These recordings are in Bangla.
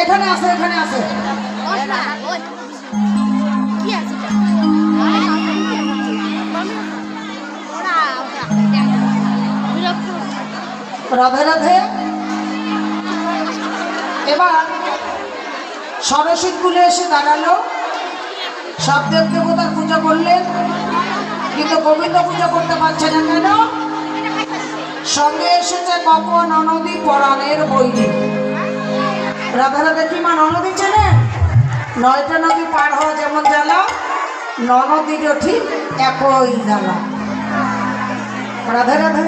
এখানে আছে, এখানে আছে। রাধে রাধে। এবার ষড়শীত গুলে এসে দাঁড়ালো, সব দেব দেবতার পূজা করলেন, কিন্তু গোবিন্দ পূজা করতে পারছে না। কেন? সঙ্গে এসেছে গোপন ননদী পরাণের বৈরী। রাধা রাধা কি মা ননদী চেনেন? 9টা নদী পার হওয়া যেমন জ্বালা, ননদীরও ঠিক একই জ্বালা। রাধা রাধা।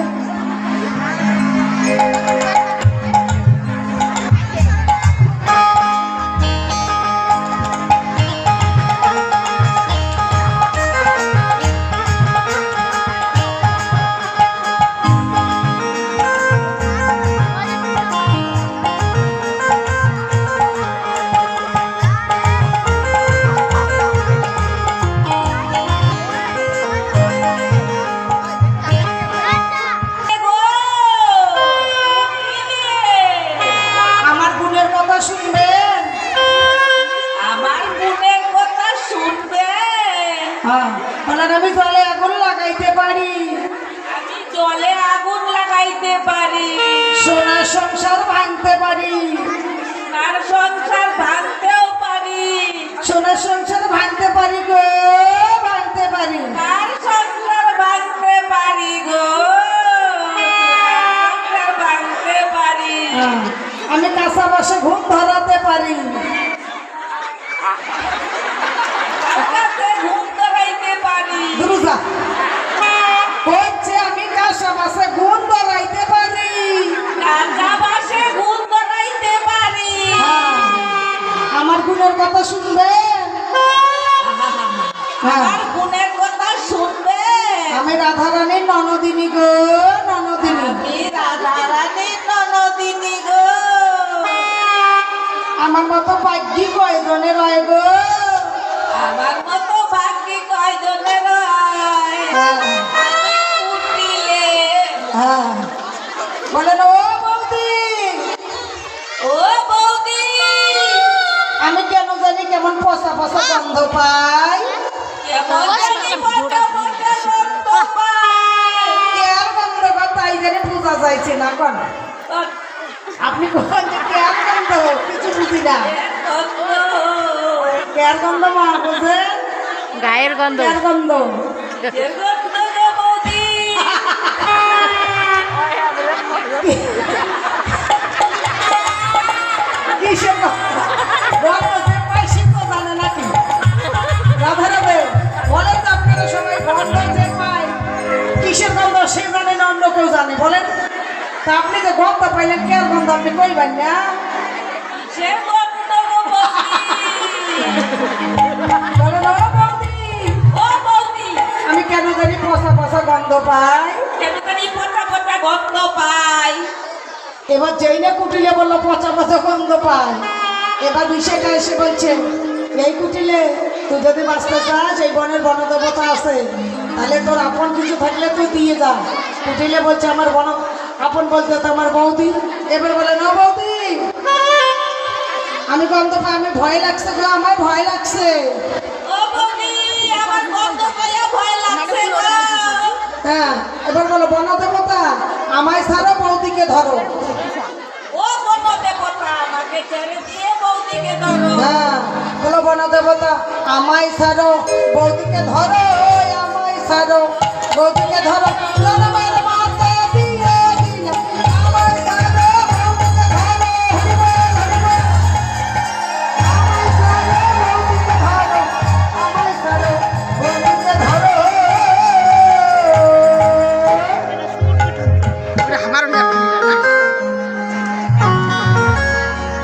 আমি জলে আগুন লাগাইতে পারি, আমি জলে আগুন লাগাইতে পারি, সোনার সংসার ভাঙতে পারি, তার সংসার ভাঙতেও পারি, সোনার সংসার ভাঙতে পারি গো, ভাঙতে পারি, তার সংসার ভাঙতে পারি গো, সংসার ভাঙতে পারি। আমি কাঁচা বসে ঘুম ধরাতে পারি, ঘুম ধরাইতে পারি। দুর্গা বলছে আমি কাঁচা বসে ঘুম ধরাইতে পারি, কাঁচা বাসে ঘুম ধরাইতে পারি। আমার গুণের কথা শুনবে, আমার গুণের কথা শুনবে। আমি রাধারানীর ননদিনী গো, ননদিনী, আমি রাধারানীর ননদিনী গো। আমার মতো ভাগ্যি কয়জনের হয় গো, আমার মতো ভাগ্যি কয়জনের হয়। আমি উঠিলে বলেন ও বৌদি, ও বৌদি, আমি কেন জানি কেমন পচা পচা গন্ধ পাই, কেমন জানি পচা পচা গন্ধ পাই। কেয়ার গন্ধ তাই জানি বোঝা যাইছে না। কোন আপনি কোন যে কেয়ার গন্ধ কিছু বুঝি না, কেয়ার গন্ধ মা বোঝে, গায়ের গন্ধ, কেয়ার গন্ধ, বৌদি কিসের গন্ধ পাইছি তো জানে নাকি? রাধা রাধে বলেন তো আপনারা সবাই গন্ধ যে পাই কিসের গন্ধ সে জানে না, অন্য কেউ জানে? বলেন তা আপনি যে গন্ধ পাইলেন কেয়ার গন্ধ আপনি কইবেন না? সে গন্ধ গো বলেন ও বৌদি, ও বৌদি, আমি কেন জানি পচা পচা গন্ধ পাই। কেন জানি পচা পচা গন্ধ পাই। এবার যেই না কুটিলে বললো পচা পচা গন্ধ পায়, এবার বিষয়টা এসে বলছে এই কুটিলে তুই যদি বাঁচতে চাস, এই বনের বনদেবতা আছে, তাহলে তোর আপন কিছু থাকলে তুই দিয়ে যা। কুটিলে বলছে আমার বন আপন বলতে তো আমার বৌদি। এবার বলে না বৌদি আমি গন্ধ পাই, আমি ভয় লাগছে গো, আমার ভয় লাগছে। ও বৌদি, আমার গন্ধ পাইয়া ভয় লাগছে গো। হ্যাঁ এবার বলো বনদেবতা আমায় ছাড়ো, বৌদিকে ধরো। ও বনদেবতা আমাকে ছেড়ে দিয়ে বৌদিকে ধরো। হ্যাঁ বলো বনদেবতা আমায় ছাড়ো, বৌদিকে ধরো, আমায় ছাড়ো, বৌদিকে ধরো।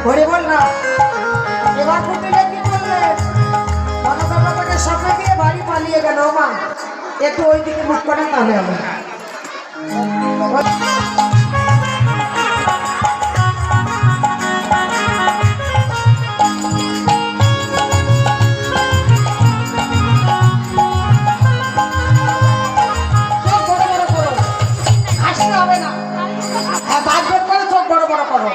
হরি বল না। এবার কুটিলে কি করলে? বনদেবতাকে সামনে দিয়ে বাড়ি পালিয়ে গেল। মা একটু ওই দিকে মুখ করেন তাহলে হবে। হবে না, হ্যাঁ বাদ বের করে চোখ বড় বড় করো।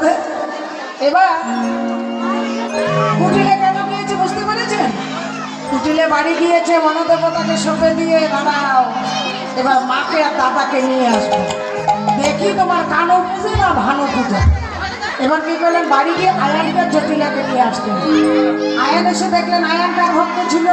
সাথে। এবার কুটিলে কেন গিয়েছে বুঝতে পেরেছেন? কুটিলে বাড়ি গিয়েছে মনোদেবতাকে সঁপে দিয়ে, দাঁড়াও এবার মাকে আর দাদাকে নিয়ে আসবো, দেখি তোমার কানো পুজো না ভানো পুজো। এবার কি করলেন, বাড়ি গিয়ে আয়ানকে জটিলাকে নিয়ে আসলেন। আয়ান এসে দেখলেন আয়ানটার ভক্ত ছিল,